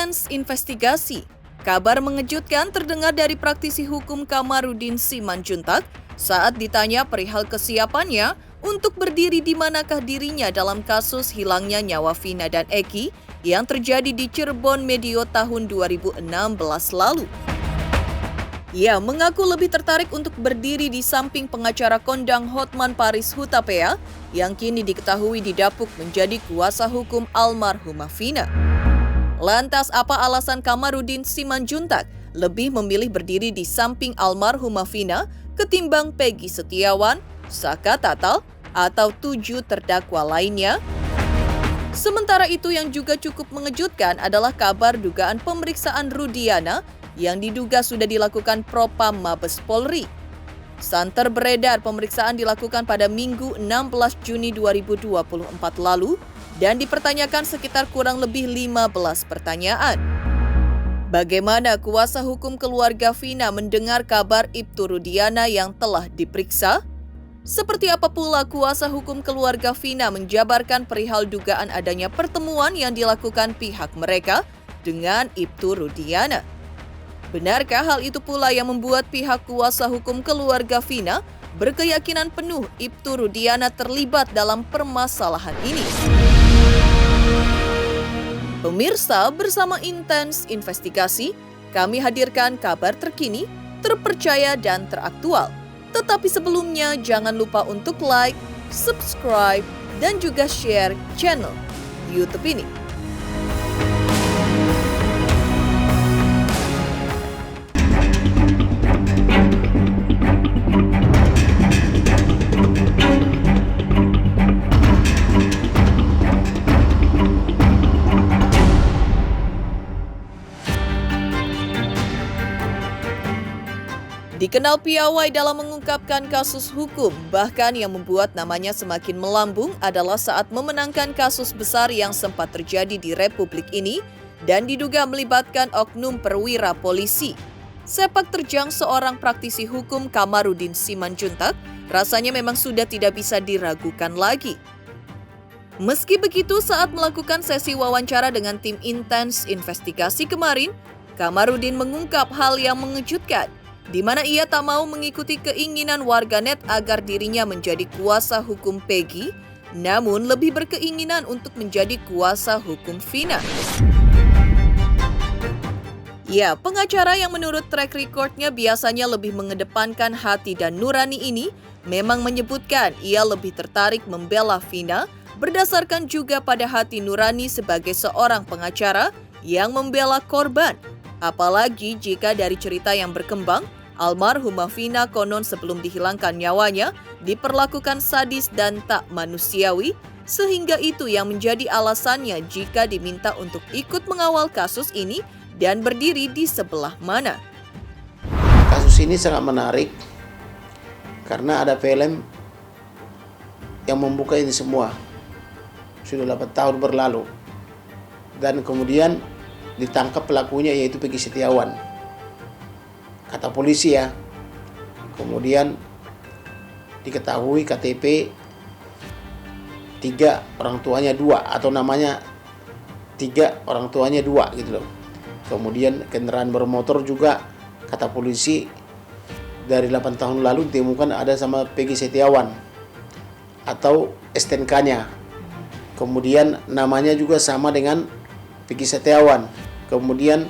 Intens investigasi. Kabar mengejutkan terdengar dari praktisi hukum Kamarudin Simanjuntak saat ditanya perihal kesiapannya untuk berdiri di manakah dirinya dalam kasus hilangnya nyawa Vina dan Eki yang terjadi di Cirebon medio tahun 2016 lalu. Ia mengaku lebih tertarik untuk berdiri di samping pengacara kondang Hotman Paris Hutapea yang kini diketahui didapuk menjadi kuasa hukum almarhumah Vina. Lantas apa alasan Kamarudin Simanjuntak lebih memilih berdiri di samping almarhumah Vina ketimbang Peggy Setiawan, Saka Tatal, atau 7 terdakwa lainnya? Sementara itu yang juga cukup mengejutkan adalah kabar dugaan pemeriksaan Rudiana yang diduga sudah dilakukan Propam Mabes Polri. Santer beredar pemeriksaan dilakukan pada Minggu 16 Juni 2024 lalu dan dipertanyakan sekitar kurang lebih 15 pertanyaan. Bagaimana kuasa hukum keluarga Vina mendengar kabar Ibtu Rudiana yang telah diperiksa? Seperti apa pula kuasa hukum keluarga Vina menjabarkan perihal dugaan adanya pertemuan yang dilakukan pihak mereka dengan Ibtu Rudiana? Benarkah hal itu pula yang membuat pihak kuasa hukum keluarga Vina berkeyakinan penuh Ibtu Rudiana terlibat dalam permasalahan ini? Pemirsa, bersama Intens Investigasi, kami hadirkan kabar terkini, terpercaya dan teraktual. Tetapi sebelumnya jangan lupa untuk like, subscribe, dan juga share channel YouTube ini. Dikenal piawai dalam mengungkapkan kasus hukum, bahkan yang membuat namanya semakin melambung adalah saat memenangkan kasus besar yang sempat terjadi di Republik ini dan diduga melibatkan oknum perwira polisi. Sepak terjang seorang praktisi hukum Kamarudin Simanjuntak rasanya memang sudah tidak bisa diragukan lagi. Meski begitu, saat melakukan sesi wawancara dengan tim Intens Investigasi kemarin, Kamarudin mengungkap hal yang mengejutkan, di mana ia tak mau mengikuti keinginan warganet agar dirinya menjadi kuasa hukum Peggy, namun lebih berkeinginan untuk menjadi kuasa hukum Vina. Ya, pengacara yang menurut track recordnya biasanya lebih mengedepankan hati dan nurani ini memang menyebutkan ia lebih tertarik membela Vina berdasarkan juga pada hati nurani sebagai seorang pengacara yang membela korban. Apalagi jika dari cerita yang berkembang, almarhumah Vina konon sebelum dihilangkan nyawanya diperlakukan sadis dan tak manusiawi, sehingga itu yang menjadi alasannya jika diminta untuk ikut mengawal kasus ini dan berdiri di sebelah mana. Kasus ini sangat menarik karena ada film yang membuka ini semua. Sudah 8 tahun berlalu dan kemudian ditangkap pelakunya yaitu Peggy Setiawan. Kata polisi ya, kemudian diketahui KTP 3 orang tuanya 2 atau namanya 3 orang tuanya 2 gitu loh. Kemudian kendaraan bermotor juga kata polisi dari 8 tahun lalu ditemukan ada sama Peggy Setiawan atau STNK-nya. Kemudian namanya juga sama dengan Peggy Setiawan. Kemudian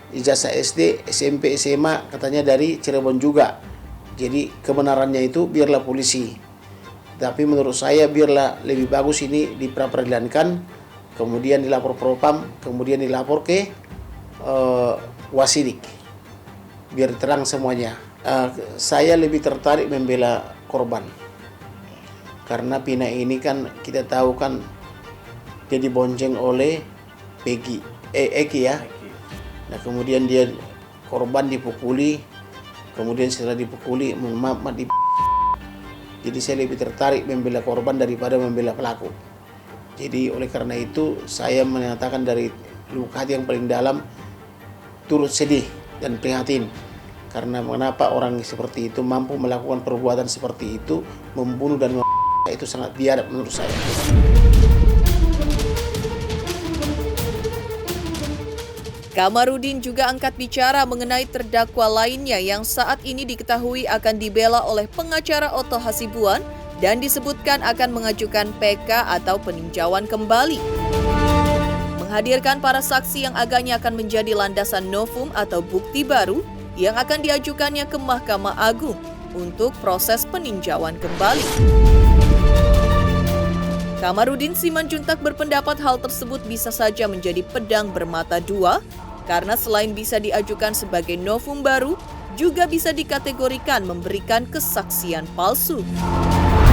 ijazah SD, SMP, SMA katanya dari Cirebon juga. Jadi kebenarannya itu biarlah polisi. Tapi menurut saya biarlah lebih bagus ini diperadilankan, kemudian dilapor Propam, kemudian dilapor ke Wasidik. Biar terang semuanya. Saya lebih tertarik membela korban. Karena Vina ini kan kita tahu kan dia dibonceng oleh Peggy, Eki ya. Nah kemudian dia korban dipukuli, kemudian setelah dipukuli jadi saya lebih tertarik membela korban daripada membela pelaku. Jadi oleh karena itu saya menyatakan dari lubuk hati yang paling dalam turut sedih dan prihatin karena mengapa orang seperti itu mampu melakukan perbuatan seperti itu, membunuh dan itu sangat biadab menurut saya. Kamarudin juga angkat bicara mengenai terdakwa lainnya yang saat ini diketahui akan dibela oleh pengacara Otto Hasibuan dan disebutkan akan mengajukan PK atau peninjauan kembali. Menghadirkan para saksi yang agaknya akan menjadi landasan novum atau bukti baru yang akan diajukannya ke Mahkamah Agung untuk proses peninjauan kembali. Kamarudin Simanjuntak berpendapat hal tersebut bisa saja menjadi pedang bermata dua, karena selain bisa diajukan sebagai novum baru, juga bisa dikategorikan memberikan kesaksian palsu.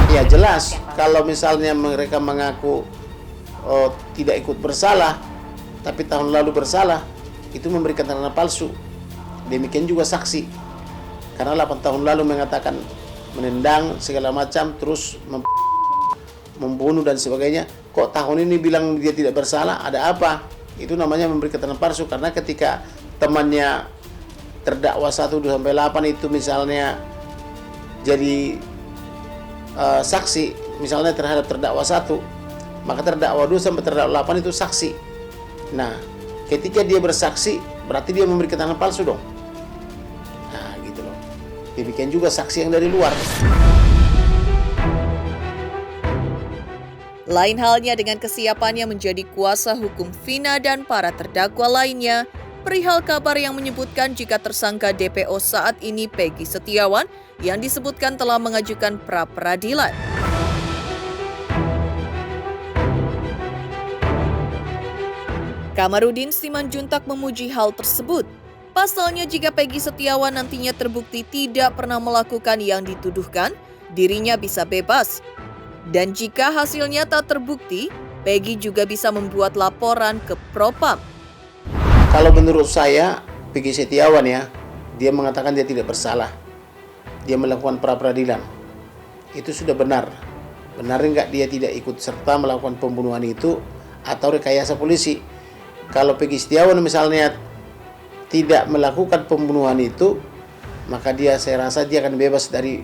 Ya jelas, kalau misalnya mereka mengaku tidak ikut bersalah, tapi tahun lalu bersalah, itu memberikan keterangan palsu. Demikian juga saksi, karena 8 tahun lalu mengatakan menendang segala macam, terus membunuh dan sebagainya. Kok tahun ini bilang dia tidak bersalah, ada apa? Itu namanya memberi keterangan palsu, karena ketika temannya terdakwa 1-8 itu misalnya jadi saksi, misalnya terhadap terdakwa 1, maka terdakwa 2 sampai terdakwa 8 itu saksi. Nah, ketika dia bersaksi, berarti dia memberi keterangan palsu dong. Nah, gitu loh. Demikian juga saksi yang dari luar. Lain halnya dengan kesiapannya menjadi kuasa hukum Vina dan para terdakwa lainnya, perihal kabar yang menyebutkan jika tersangka DPO saat ini Peggy Setiawan yang disebutkan telah mengajukan pra-peradilan. Kamarudin Simanjuntak memuji hal tersebut. Pasalnya jika Peggy Setiawan nantinya terbukti tidak pernah melakukan yang dituduhkan, dirinya bisa bebas. Dan jika hasilnya tak terbukti, Peggy juga bisa membuat laporan ke Propam. Kalau menurut saya, Peggy Setiawan ya, dia mengatakan dia tidak bersalah. Dia melakukan pra-peradilan. Itu sudah benar. Benar enggak dia tidak ikut serta melakukan pembunuhan itu atau rekayasa polisi? Kalau Peggy Setiawan misalnya tidak melakukan pembunuhan itu, maka saya rasa dia akan bebas dari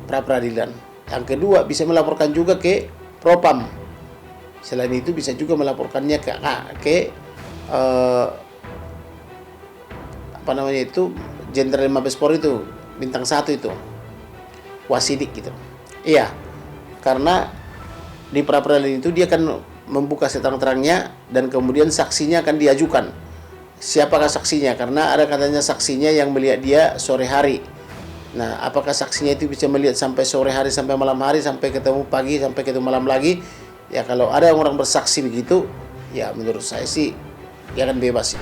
pra-peradilan. Yang kedua, bisa melaporkan juga ke Propam. Selain itu bisa juga melaporkannya ke Jenderal Mabes Polri itu, bintang 1 itu, Wasidik gitu. Iya, karena di pra-peradilan itu dia akan membuka seterang-terangnya dan kemudian saksinya akan diajukan. Siapakah saksinya? Karena ada katanya saksinya yang melihat dia sore hari. Nah, apakah saksinya itu bisa melihat sampai sore hari, sampai malam hari, sampai ketemu pagi, sampai ketemu malam lagi? Ya kalau ada orang bersaksi begitu, ya menurut saya sih dia akan bebas.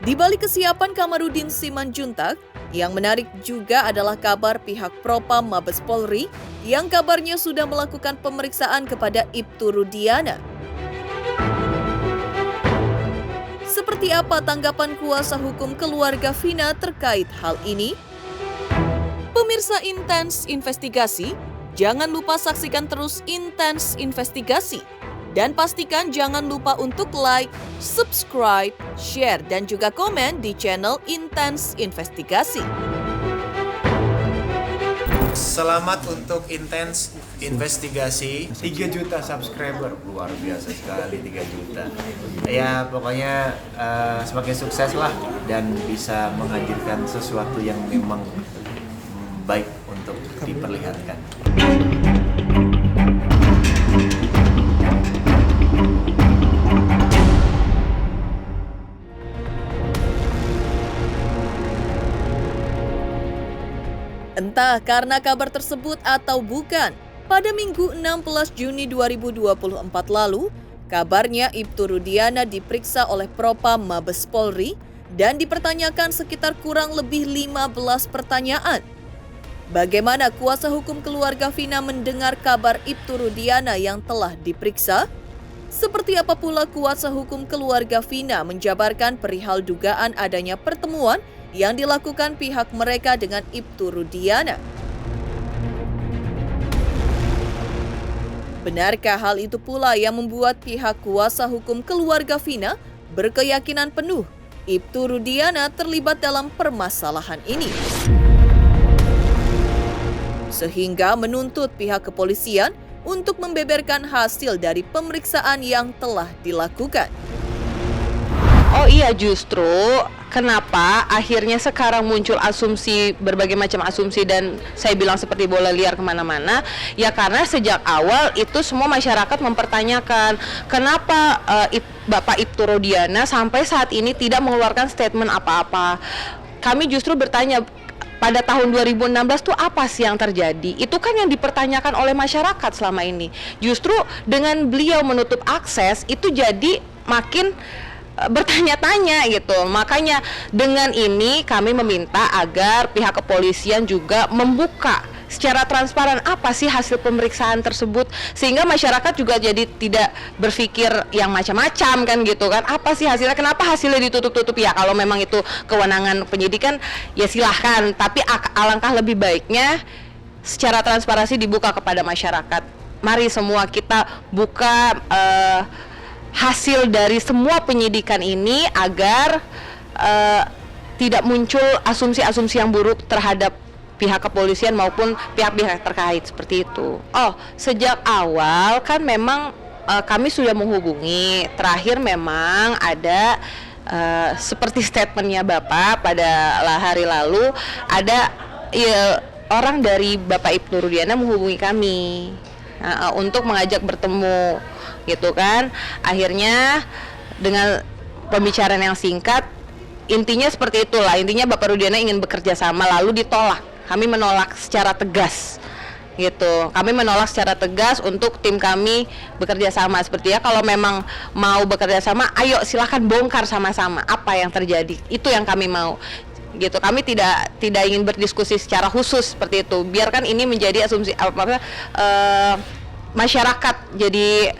Di balik kesiapan Kamarudin Simanjuntak, yang menarik juga adalah kabar pihak Propam Mabes Polri yang kabarnya sudah melakukan pemeriksaan kepada Ibtu Rudiana. Seperti apa tanggapan kuasa hukum keluarga Vina terkait hal ini? Pemirsa Intens Investigasi, jangan lupa saksikan terus Intens Investigasi. Dan pastikan jangan lupa untuk like, subscribe, share, dan juga komen di channel Intens Investigasi. Selamat untuk Intens Investigasi. 3 juta subscriber, luar biasa sekali 3 juta. Ya pokoknya semakin sukses lah dan bisa menghadirkan sesuatu yang memang baik untuk diperlihatkan. Entah karena kabar tersebut atau bukan, pada Minggu 16 Juni 2024 lalu, kabarnya Ibtu Rudiana diperiksa oleh Propam Mabes Polri dan dipertanyakan sekitar kurang lebih 15 pertanyaan. Bagaimana kuasa hukum keluarga Vina mendengar kabar Ibtu Rudiana yang telah diperiksa? Seperti apa pula kuasa hukum keluarga Vina menjabarkan perihal dugaan adanya pertemuan yang dilakukan pihak mereka dengan Ibtu Rudiana? Benarkah hal itu pula yang membuat pihak kuasa hukum keluarga Vina berkeyakinan penuh Ibtu Rudiana terlibat dalam permasalahan ini, sehingga menuntut pihak kepolisian untuk membeberkan hasil dari pemeriksaan yang telah dilakukan. Oh iya, justru kenapa akhirnya sekarang muncul asumsi, berbagai macam asumsi, dan saya bilang seperti bola liar kemana-mana, ya karena sejak awal itu semua masyarakat mempertanyakan kenapa Bapak Ibtu Rodiana sampai saat ini tidak mengeluarkan statement apa-apa. Kami justru bertanya, pada tahun 2016 tuh apa sih yang terjadi? Itu kan yang dipertanyakan oleh masyarakat selama ini. Justru dengan beliau menutup akses itu jadi makin bertanya-tanya gitu. Makanya dengan ini kami meminta agar pihak kepolisian juga membuka secara transparan apa sih hasil pemeriksaan tersebut, sehingga masyarakat juga jadi tidak berpikir yang macam-macam kan gitu kan. Apa sih hasilnya, kenapa hasilnya ditutup-tutup? Ya kalau memang itu kewenangan penyidikan ya silahkan, tapi alangkah lebih baiknya secara transparansi dibuka kepada masyarakat. Mari semua kita buka hasil dari semua penyidikan ini agar tidak muncul asumsi-asumsi yang buruk terhadap pihak kepolisian maupun pihak-pihak terkait seperti itu. Oh, sejak awal kan memang kami sudah menghubungi. Terakhir memang ada seperti statementnya Bapak pada hari lalu, ada ya, orang dari Bapak Ibtu Rodiana menghubungi kami untuk mengajak bertemu gitu kan. Akhirnya dengan pembicaraan yang singkat, intinya seperti itulah. Intinya Bapak Rodiana ingin bekerja sama, lalu ditolak. Kami menolak secara tegas gitu. Kami menolak secara tegas untuk tim kami bekerja sama. Seperti ya, kalau memang mau bekerja sama, ayo silahkan bongkar sama-sama apa yang terjadi. Itu yang kami mau gitu. Kami tidak ingin berdiskusi secara khusus seperti itu. Biarkan ini menjadi asumsi masyarakat, jadi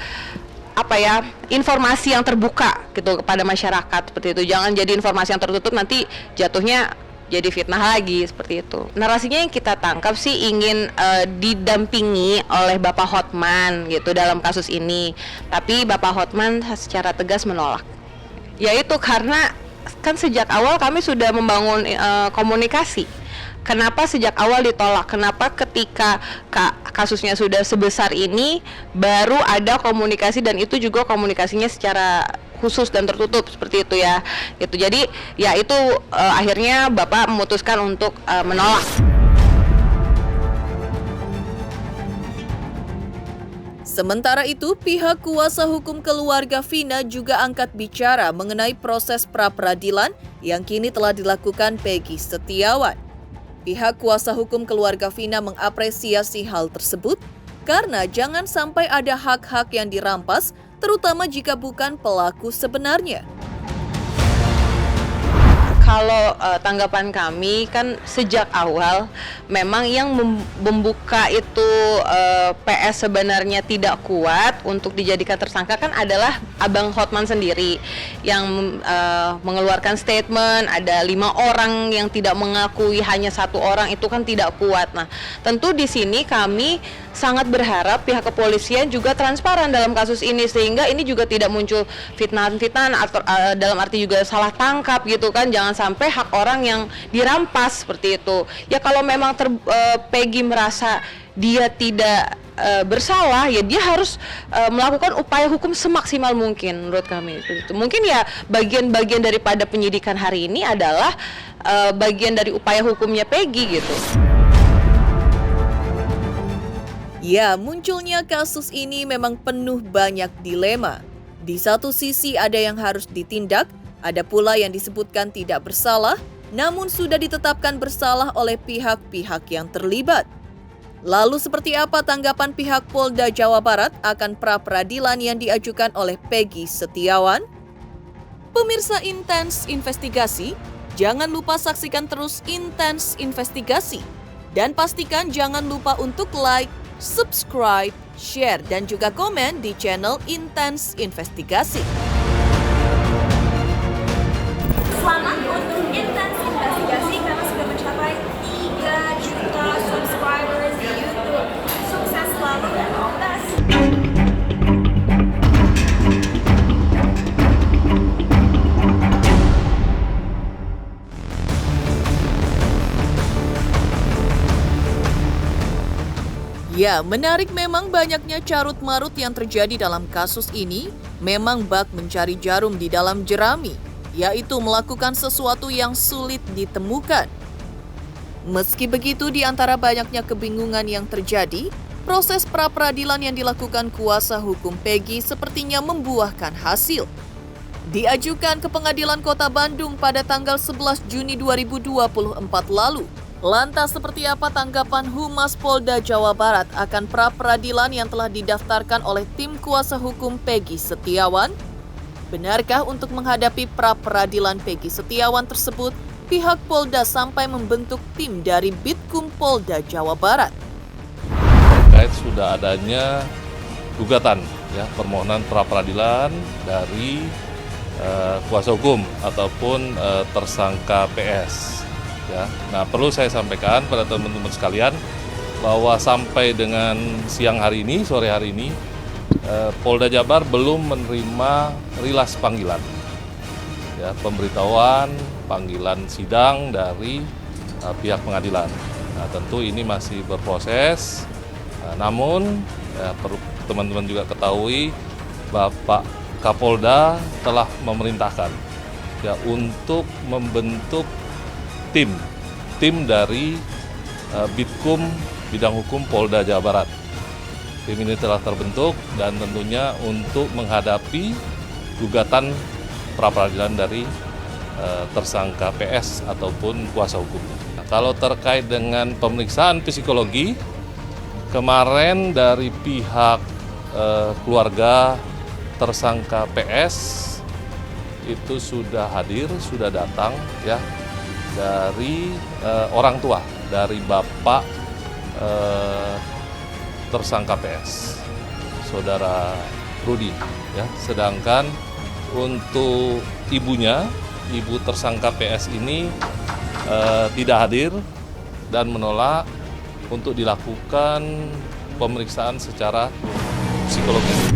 informasi yang terbuka gitu kepada masyarakat seperti itu. Jangan jadi informasi yang tertutup, nanti jatuhnya jadi fitnah lagi seperti itu. Narasinya yang kita tangkap sih ingin didampingi oleh Bapak Hotman gitu dalam kasus ini, tapi Bapak Hotman secara tegas menolak. Yaitu karena kan sejak awal kami sudah membangun komunikasi. Kenapa sejak awal ditolak? Kenapa ketika kasusnya sudah sebesar ini baru ada komunikasi, dan itu juga komunikasinya secara khusus dan tertutup seperti itu ya. Gitu. Jadi ya itu akhirnya Bapak memutuskan untuk menolak. Sementara itu, pihak kuasa hukum keluarga Vina juga angkat bicara mengenai proses pra-peradilan yang kini telah dilakukan Peggy Setiawan. Pihak kuasa hukum keluarga Vina mengapresiasi hal tersebut karena jangan sampai ada hak-hak yang dirampas, terutama jika bukan pelaku sebenarnya. Kalau tanggapan kami kan sejak awal memang yang membuka itu PS sebenarnya tidak kuat untuk dijadikan tersangka kan adalah Abang Hotman sendiri yang mengeluarkan statement. Ada 5 orang yang tidak mengakui, hanya 1 orang, itu kan tidak kuat. Nah, tentu di sini kami sangat berharap pihak kepolisian juga transparan dalam kasus ini, sehingga ini juga tidak muncul fitnah-fitnah atau dalam arti juga salah tangkap gitu kan. Jangan sampai hak orang yang dirampas seperti itu. Ya kalau memang Peggy merasa dia tidak bersalah, ya dia harus melakukan upaya hukum semaksimal mungkin menurut kami. Itu mungkin ya bagian-bagian daripada penyidikan hari ini adalah bagian dari upaya hukumnya Peggy gitu. Ya, munculnya kasus ini memang penuh banyak dilema. Di satu sisi ada yang harus ditindak, ada pula yang disebutkan tidak bersalah, namun sudah ditetapkan bersalah oleh pihak-pihak yang terlibat. Lalu seperti apa tanggapan pihak Polda Jawa Barat akan pra-peradilan yang diajukan oleh Peggy Setiawan? Pemirsa Intens Investigasi, jangan lupa saksikan terus Intens Investigasi. Dan pastikan jangan lupa untuk like, subscribe, share, dan juga komen di channel Intens Investigasi. Selamat untuk Intens Investigasi karena sudah mencapai 3 juta subscribers di YouTube. Sukses selalu dan all the best. Ya, menarik memang banyaknya carut-marut yang terjadi dalam kasus ini memang bak mencari jarum di dalam jerami, yaitu melakukan sesuatu yang sulit ditemukan. Meski begitu, di antara banyaknya kebingungan yang terjadi, proses pra-peradilan yang dilakukan kuasa hukum Peggy sepertinya membuahkan hasil. Diajukan ke Pengadilan Kota Bandung pada tanggal 11 Juni 2024 lalu. Lantas seperti apa tanggapan Humas Polda Jawa Barat akan pra-peradilan yang telah didaftarkan oleh tim kuasa hukum Peggy Setiawan? Benarkah untuk menghadapi pra-peradilan Peggy Setiawan tersebut, pihak Polda sampai membentuk tim dari Bitkum Polda Jawa Barat? Terkait sudah adanya gugatan, ya, permohonan pra-peradilan dari kuasa hukum ataupun tersangka PS. Ya, nah perlu saya sampaikan pada teman-teman sekalian bahwa sampai dengan siang hari ini, sore hari ini, Polda Jabar belum menerima rilas panggilan, ya, pemberitahuan panggilan sidang dari pihak pengadilan. Nah, tentu ini masih berproses. Namun ya, perlu teman-teman juga ketahui, Bapak Kapolda telah memerintahkan ya untuk membentuk tim dari Bitkum Bidang Hukum Polda Jawa Barat. Tim ini telah terbentuk dan tentunya untuk menghadapi gugatan pra-peradilan dari tersangka PS ataupun kuasa hukumnya. Nah, kalau terkait dengan pemeriksaan psikologi, kemarin dari pihak keluarga tersangka PS itu sudah hadir, sudah datang, ya, dari orang tua, dari bapak tersangka PS, saudara Rudi, ya. Sedangkan untuk ibunya, ibu tersangka PS ini tidak hadir dan menolak untuk dilakukan pemeriksaan secara psikologis.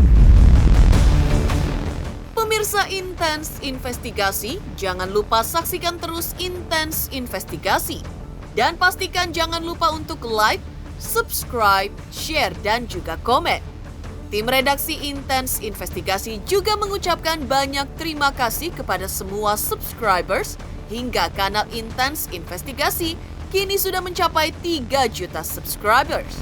Pemirsa Intens Investigasi, jangan lupa saksikan terus Intens Investigasi. Dan pastikan jangan lupa untuk like, subscribe, share, dan juga komen. Tim redaksi Intens Investigasi juga mengucapkan banyak terima kasih kepada semua subscribers hingga kanal Intens Investigasi kini sudah mencapai 3 juta subscribers.